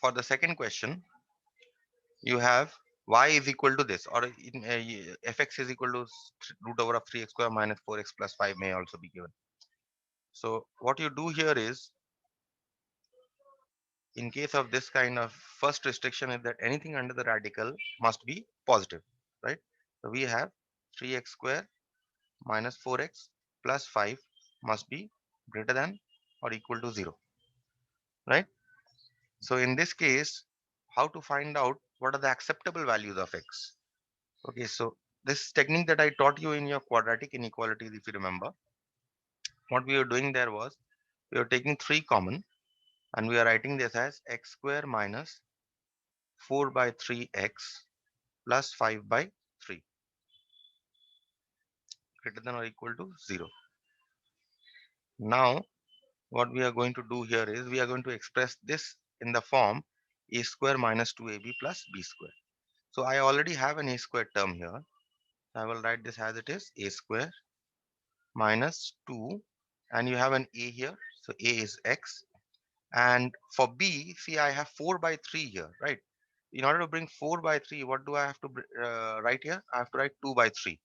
for the second question, you have y is equal to this, or in fx is equal to root over of 3x square minus 4x plus 5 may also be given. So what you do here is, in case of this kind of first restriction, is that anything under the radical must be positive, right? So we have 3x square minus 4x plus 5 must be greater than or equal to 0, right? So in this case, how to find out what are the acceptable values of x? Okay, so this technique that I taught you in your quadratic inequalities, if you remember, what we were doing there was we were taking 3 common and we are writing this as x square minus 4 by 3x plus 5 by 3 greater than or equal to 0. Now, what we are going to do here is we are going to express this in the form a square minus 2ab plus b square. So I already have an a square term here. I will write this as it is a square minus 2, and you have an a here. So a is x. And for b, see, I have 4 by 3 here, right? In order to bring 4 by 3, what do I have to write here? I have to write 2 by 3.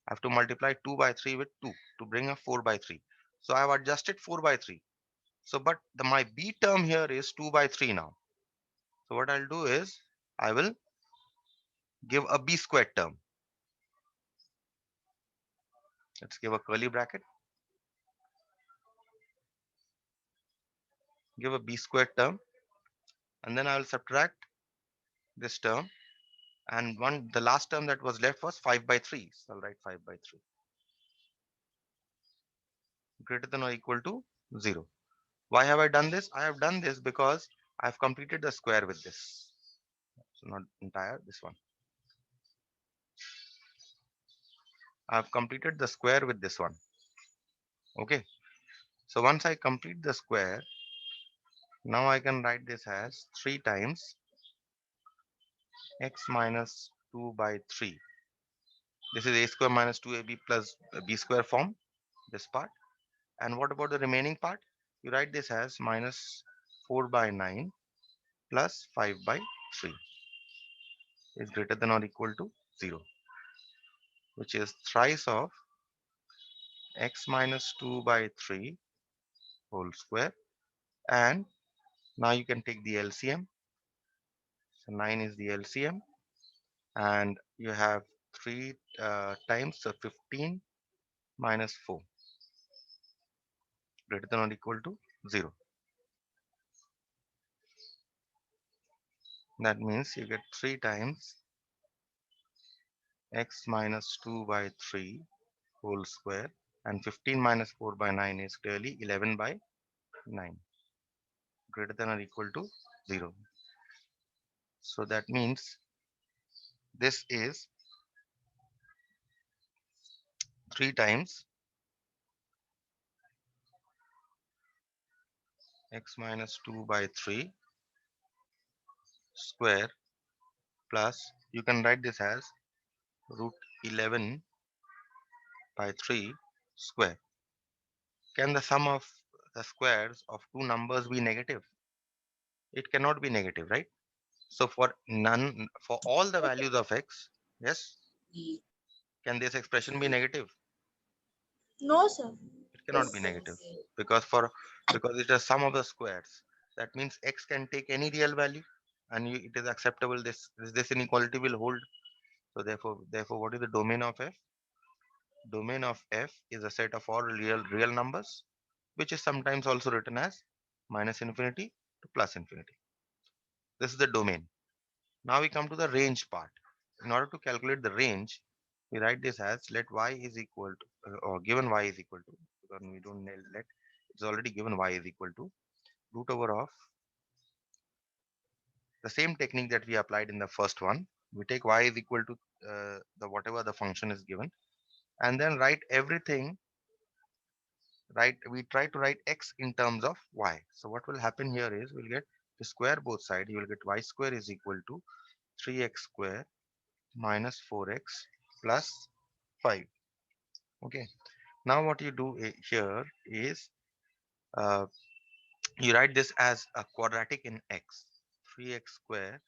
I have to multiply 2 by 3 with 2 to bring a 4 by 3. So I have adjusted 4 by 3. So, but my b term here is 2 by 3 now. So what I'll do is I will give a b squared term. Let's give a curly bracket, give a b squared term, and then I will subtract this term. And the last term that was left was 5 by 3. So I'll write 5 by 3 greater than or equal to 0. Why have I done this? I have done this because I've completed the square with this. So not entire, this one. I've completed the square with this one. Okay. So once I complete the square, now I can write this as 3 times x minus 2 by 3. This is a square minus 2ab plus b square form, this part. And what about the remaining part? You write this as minus 4 by 9 plus 5 by 3 is greater than or equal to 0, which is thrice of x minus 2 by 3 whole square. And now you can take the LCM. So 9 is the LCM, and you have 3 times, so 15 minus 4 greater than or equal to 0. That means you get 3 times x minus 2 by 3 whole square, and 15 minus 4 by 9 is clearly 11 by 9 greater than or equal to 0. So that means this is 3 times x minus 2 by 3 square plus, you can write this as root 11 by 3 square. Can the sum of the squares of two numbers be negative? It cannot be negative, right? So for all the values of x, yes, can this expression be negative? No, sir. It cannot be negative because because it is sum of the squares. That means x can take any real value, and it is acceptable. This inequality will hold. So therefore, what is the domain of f? Domain of f is a set of all real numbers, which is sometimes also written as minus infinity to plus infinity. This is the domain. Now we come to the range part. In order to calculate the range, we write this as let y is equal to, or given y is equal to, because we don't let, it's already given y is equal to root over of the same technique that we applied in the first one. We take y is equal to the whatever the function is given, and then write everything, right? We try to write x in terms of y. So what will happen here is we'll get to square both sides. You will get y square is equal to 3x square minus 4x plus 5. Okay. Now what you do here is, uh, you write this as a quadratic in x. 3x square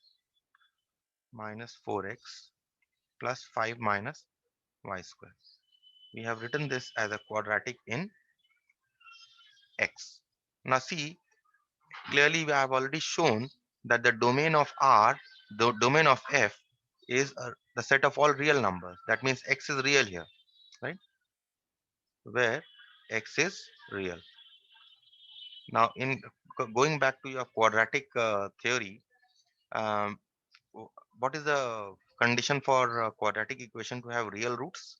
minus 4x plus 5 minus y square. We have written this as a quadratic in x. Now see, clearly we have already shown that the domain of R, the domain of F is the set of all real numbers. That means x is real here, right? Where x is real. Now in going back to your quadratic theory, um, what is the condition for quadratic equation to have real roots?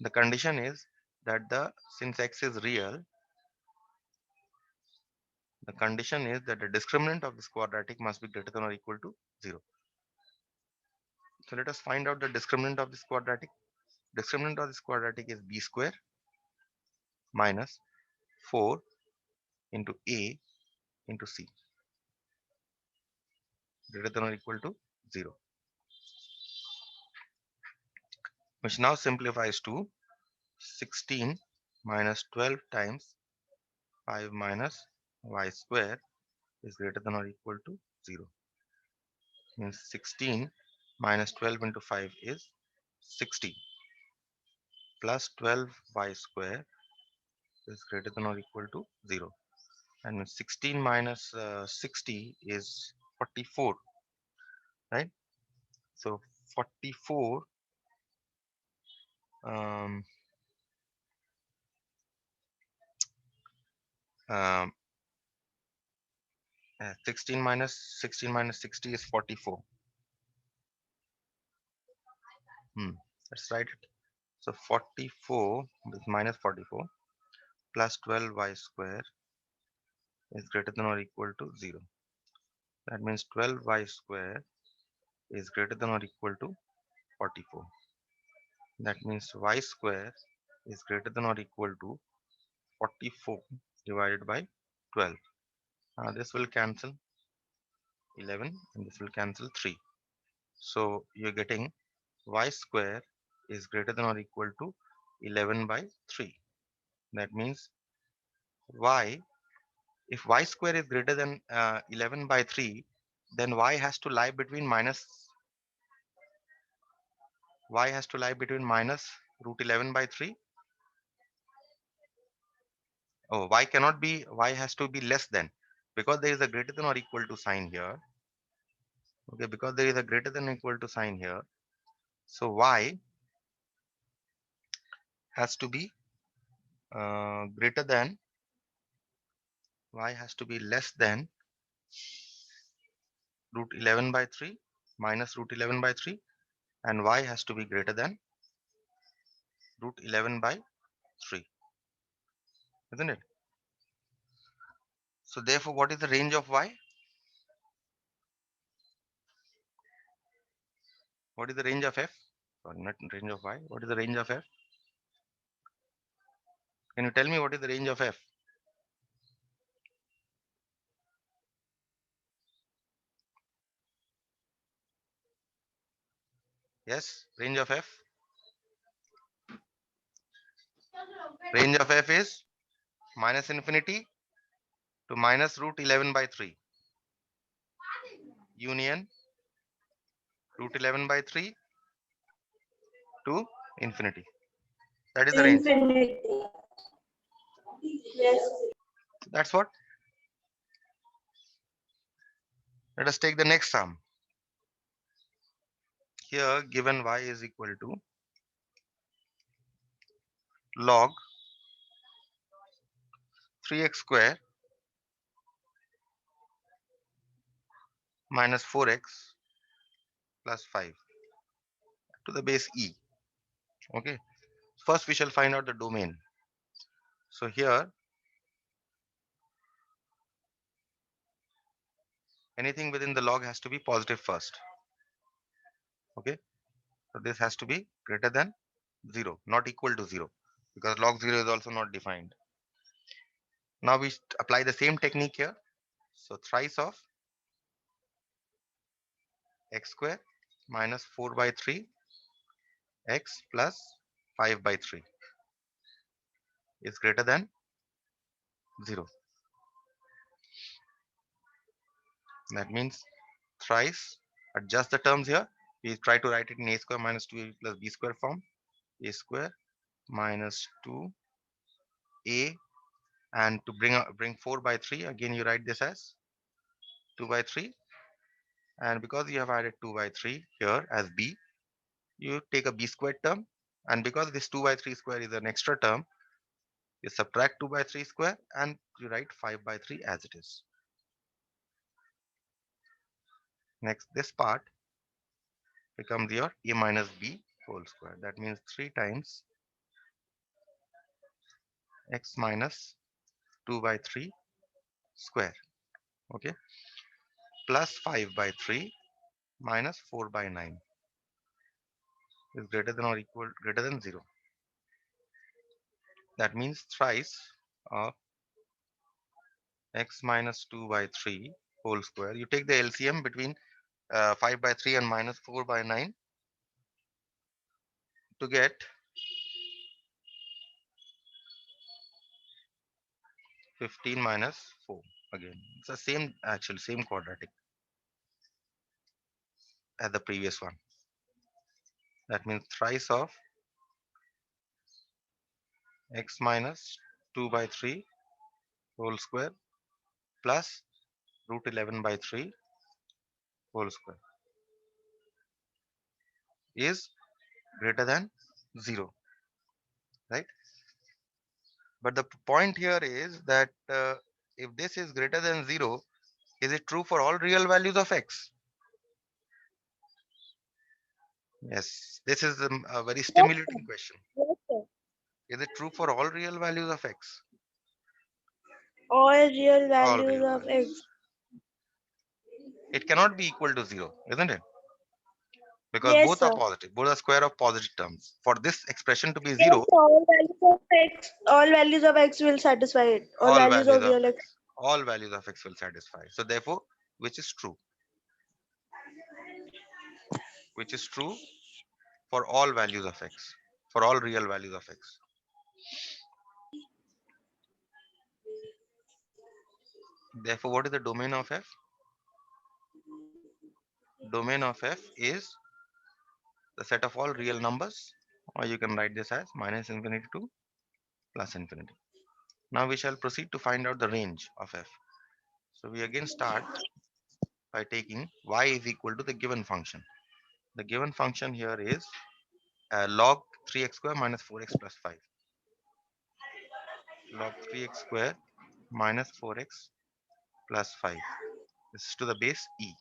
The condition is that since x is real, the condition is that the discriminant of this quadratic must be greater than or equal to 0. So let us find out the discriminant of this quadratic. Discriminant of this quadratic is b square minus 4 into a into c greater than or equal to 0, which now simplifies to 16 minus 12 times 5 minus y square is greater than or equal to 0. Means 16 minus 12 into 5 is 60 plus 12y square is greater than or equal to 0. And 16 minus 60 is 44, right? So 44 um, um, 16 minus 60 is 44. Let's write it. So 44 is minus 44 plus 12y square is greater than or equal to 0. That means 12y square is greater than or equal to 44. That means y square is greater than or equal to 44 divided by 12. This will cancel 11 and this will cancel 3. So you're getting y square is greater than or equal to 11 by 3. That means y, if y square is greater than 11 by 3, then y has to lie between minus root 11 by 3. Oh, y cannot be, y has to be less than, because there is a greater than or equal to sign here. Okay, because there is a greater than or equal to sign here. So y has to be greater than, y has to be less than root 11 by 3 minus root 11 by 3, and y has to be greater than root 11 by 3, isn't it? So therefore, what is the range of y? What is the range of f? Sorry, not range of y. What is the range of f? Can you tell me what is the range of f? Yes, range of f. Range of f is minus infinity to minus root 11 by 3 union root 11 by 3 to infinity. That is the range. Infinity. Yes. That's what. Let us take the next sum. Here given y is equal to log 3x square minus 4x plus 5 to the base e. Okay. First we shall find out the domain. So here anything within the log has to be positive first. Okay. So this has to be greater than 0, not equal to 0, because log 0 is also not defined. Now we apply the same technique here. So thrice of x square minus 4 by 3 x plus 5 by 3 is greater than 0. That means thrice. Adjust the terms here. We try to write it in a square minus 2ab plus b square form. A square minus 2a, and to bring 4 by 3, again you write this as 2 by 3, and because you have added 2 by 3 here as b, you take a b squared term, and because this 2 by 3 square is an extra term, you subtract 2 by 3 square and you write 5 by 3 as it is. Next, this part becomes your a minus b whole square. That means 3 times x minus 2 by 3 square, okay, plus 5 by 3 minus 4 by 9 is greater than or equal greater than 0. That means thrice of x minus 2 by 3 whole square. You take the LCM between 5 by 3 and minus 4 by 9 to get 15 minus 4. Again, it's the same, actually same quadratic as the previous one. That means thrice of x minus 2 by 3 whole square plus root 11 by 3 whole square is greater than 0, right? But the point here is that if this is greater than 0, is it true for all real values of x? Yes, this is a very Yes, sir. stimulating question. Yes, sir. Is it true for all real values of x? All real All values real of values. x. It cannot be equal to 0, isn't it? Because Yes, both are sir. positive, both are square of positive terms. For this expression to be Yes, 0, sir. All values of x will satisfy it. All all values values of of real x. x, all values of x will satisfy. So therefore, which is true? Which is true for all values of x, for all real values of x. Therefore, what is the domain of f? Domain of f is the set of all real numbers, or you can write this as minus infinity to plus infinity. Now we shall proceed to find out the range of f. So we again start by taking y is equal to the given function. The given function here is log 3x square minus 4x plus 5. Log 3x square minus 4x plus 5. This is to the base e.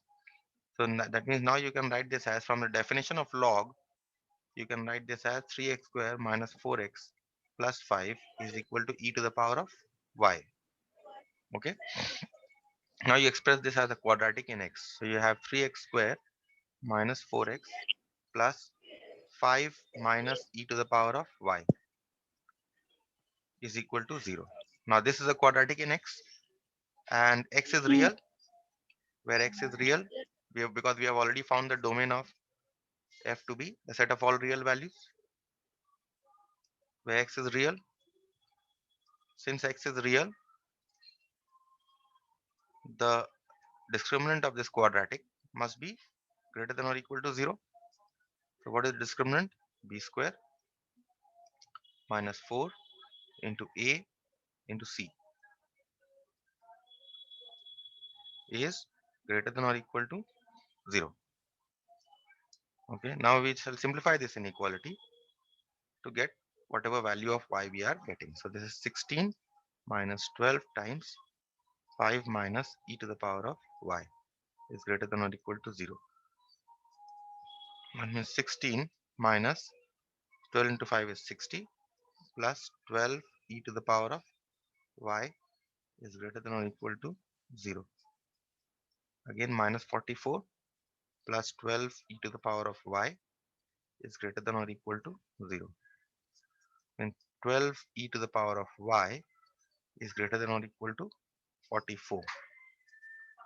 So that means now you can write this as, from the definition of log, you can write this as 3x square minus 4x plus 5 is equal to e to the power of y. Okay. Now you express this as a quadratic in x. So you have 3x square minus 4x plus 5 minus e to the power of y is equal to 0. Now this is a quadratic in x, and x is Hmm. real. Where x is real, because we have already found the domain of f to be the set of all real values. Where x is real, since x is real, the discriminant of this quadratic must be greater than or equal to 0. So what is the discriminant? B square minus 4 into a into c is greater than or equal to 0. Okay, now we shall simplify this inequality to get whatever value of y we are getting. So this is 16 minus 12 times 5 minus e to the power of y is greater than or equal to 0. That means 16 minus 12 into 5 is 60 plus 12 e to the power of y is greater than or equal to 0. Again minus 44 plus 12 e to the power of y is greater than or equal to 0. Then 12 e to the power of y is greater than or equal to 44.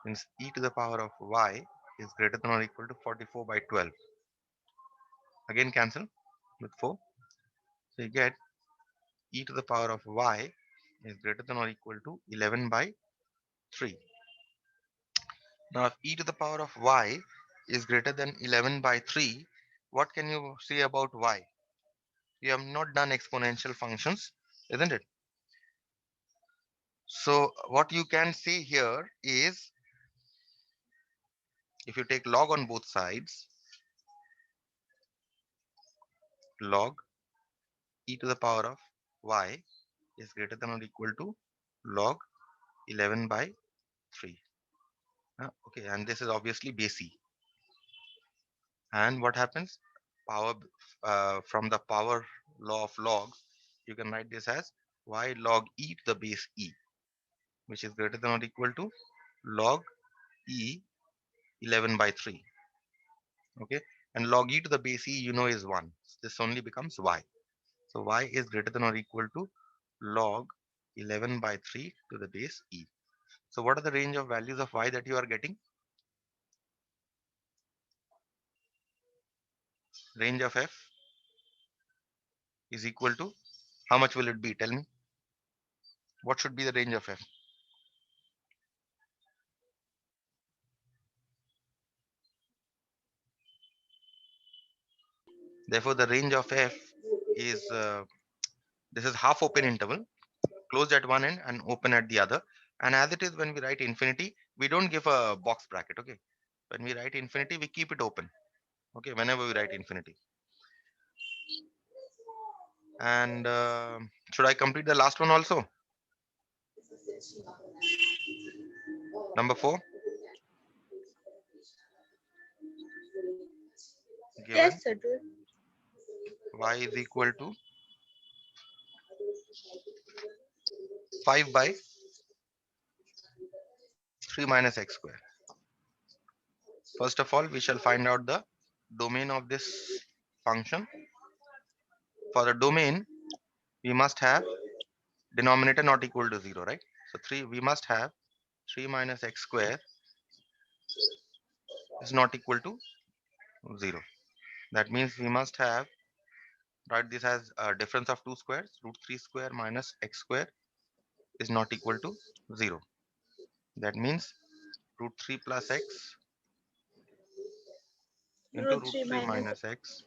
Means e to the power of y is greater than or equal to 44 by 12. Again cancel with 4. So you get e to the power of y is greater than or equal to 11 by 3. Now, if e to the power of y is greater than 11 by 3, what can you say about y? You have not done exponential functions, isn't it? So, what you can say here is, if you take log on both sides, log e to the power of y is greater than or equal to log 11 by 3. Okay, and this is obviously base e. And what happens? Power from the power law of logs, you can write this as y log e to the base e, which is greater than or equal to log e 11 by 3. Okay, and log e to the base e, you know, is 1. This only becomes y. So y is greater than or equal to log 11 by 3 to the base e. So what are the range of values of y that you are getting? Range of f is equal to, how much will it be? Tell me. What should be the range of f? Therefore, the range of f is, this is half open interval, closed at one end and open at the other. And as it is, when we write infinity, we don't give a box bracket. Okay, when we write infinity, we keep it open. Okay, whenever we write infinity. And should I complete the last one also? Number 4, given Yes, sir. y is equal to 5 by 3 minus x square. First of all, we shall find out the domain of this function. For the domain, we must have denominator not equal to 0, right? So 3, we must have 3 minus x square is not equal to 0. That means we must have, write this as a difference of two squares. Root 3 square minus x square is not equal to 0. That means root 3 plus x into Root root 3 3 minus. minus x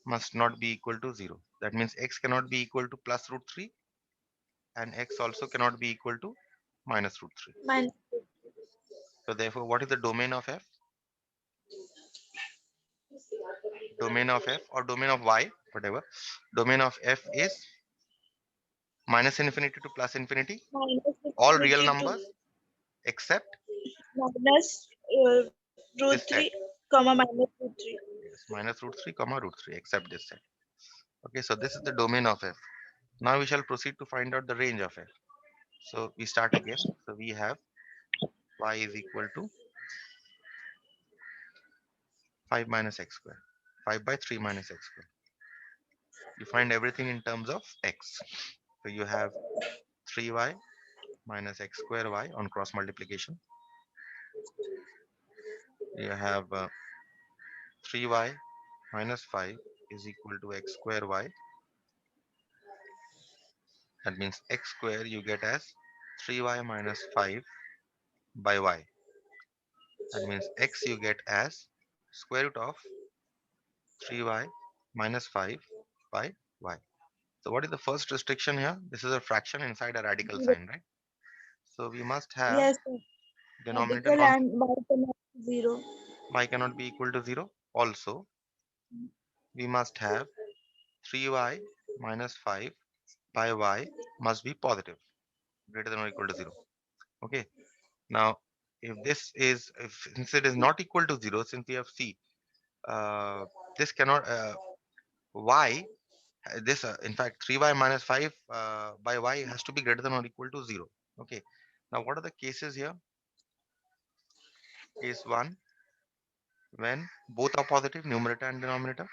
must not be equal to 0. That means x cannot be equal to plus root 3, and x also cannot be equal to minus root 3. Minus. So therefore, what is the domain of f? Domain of f or domain of y, whatever. Domain of f is minus infinity to plus infinity, Minus all real infinity to numbers except minus root this 3, set. comma minus root 3. Yes, minus root 3 comma root 3 except this set. Okay, so this is the domain of f. Now we shall proceed to find out the range of f. So we start again. So we have y is equal to 5 minus x square. 5 by 3 minus x square. You find everything in terms of x. So you have 3y minus x square y on cross multiplication. You have 3y minus 5 is equal to x square y. That means x square you get as 3y minus 5 by y. That means x you get as square root of 3y minus 5 by y. So what is the first restriction here? This is a fraction inside a radical sign, right? So we must have Yes, sir. denominator Radical non and y cannot be 0. y cannot be equal to 0. Also, we must have 3y minus 5 by y must be positive, greater than or equal to 0. Okay. Now, if this is, if since it is not equal to 0, since we have c, uh, this cannot, y, this, in fact, 3y minus 5 by y has to be greater than or equal to 0. Okay. Now, what are the cases here? Case 1, when both are positive, numerator and denominator,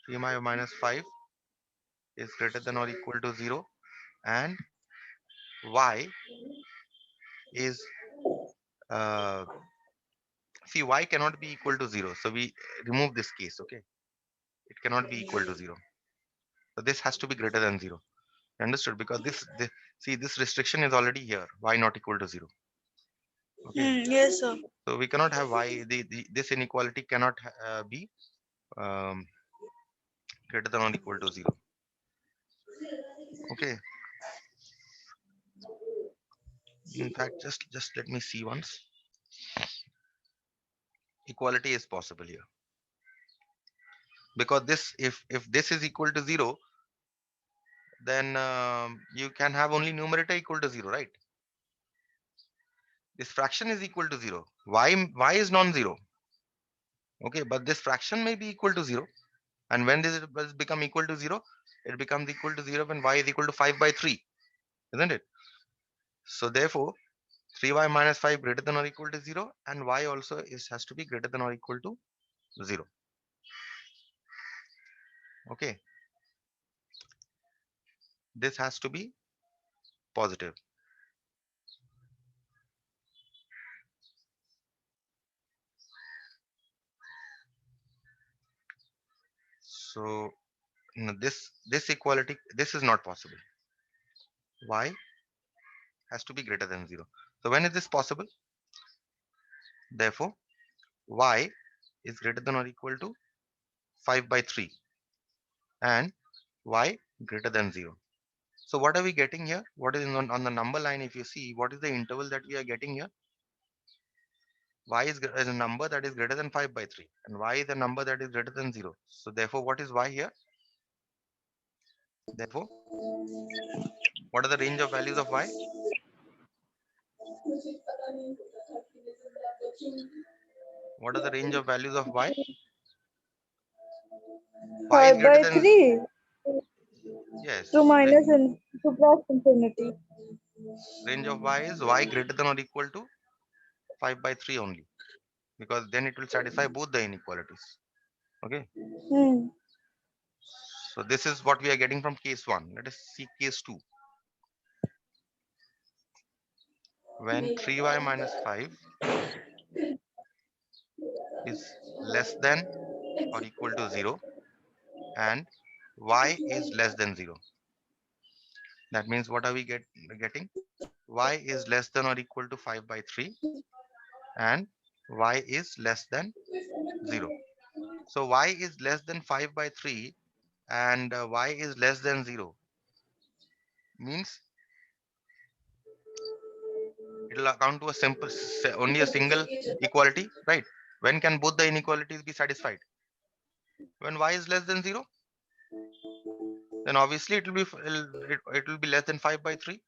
3y minus 5 is greater than or equal to 0, and y is, uh, see, y cannot be equal to 0. So we remove this case, okay? It cannot be equal to 0. So this has to be greater than 0. Understood? Because see, this restriction is already here. Y not equal to 0. Okay, Yes, sir. so we cannot have y. This inequality cannot be greater than or equal to 0. Okay, in fact, just let me see once. Equality is possible here, because this, if this is equal to 0, then you can have only numerator equal to 0, right? This fraction is equal to 0. Y is non-zero. Okay, but this fraction may be equal to 0. And when this is become equal to 0, it becomes equal to 0 when y is equal to 5 by 3, isn't it? So therefore, 3y minus 5 greater than or equal to 0, and y also has to be greater than or equal to 0. Okay, this has to be positive. So no, this equality, this is not possible. Y has to be greater than 0. So when is this possible? Therefore, y is greater than or equal to 5 by 3 and y greater than 0. So what are we getting here? What is on the number line? If you see, what is the interval that we are getting here? Y is a number that is greater than 5 by 3 and y is a number that is greater than 0. So therefore, what is y here? Therefore, what are the range of values of y? What are the range of values of y? Y is 5 greater by than, 3 yes, to minus to plus infinity. range of y is y greater than or equal to 5 by 3 only, because then it will satisfy both the inequalities. Okay, Hmm. so this is what we are getting from case 1. Let us see case 2. When 3y minus 5 is less than or equal to 0 and y is less than 0. That means what are we getting? Y is less than or equal to 5 by 3 and y is less than 0. So y is less than 5 by 3 and y is less than 0 means it will account to a simple, only a single equality, right? When can both the inequalities be satisfied? When y is less than 0, then obviously it will be less than 5 by 3,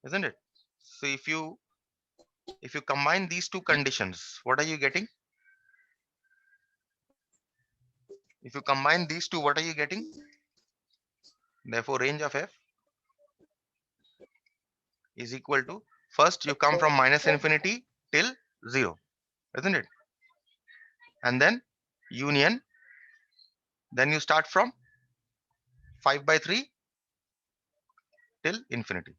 isn't it? So if you combine these two conditions, what are you getting? If you combine these two, what are you getting? Therefore, range of f is equal to, first you come from minus infinity till 0, isn't it? And then union, then you start from 5 by 3 till infinity.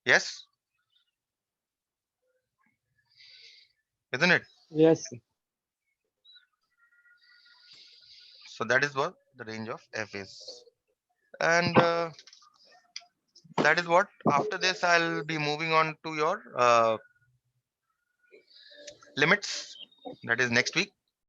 Yes, isn't it? Yes. So that is what the range of f is. And that is what, after this, I'll be moving on to your limits. That is next week.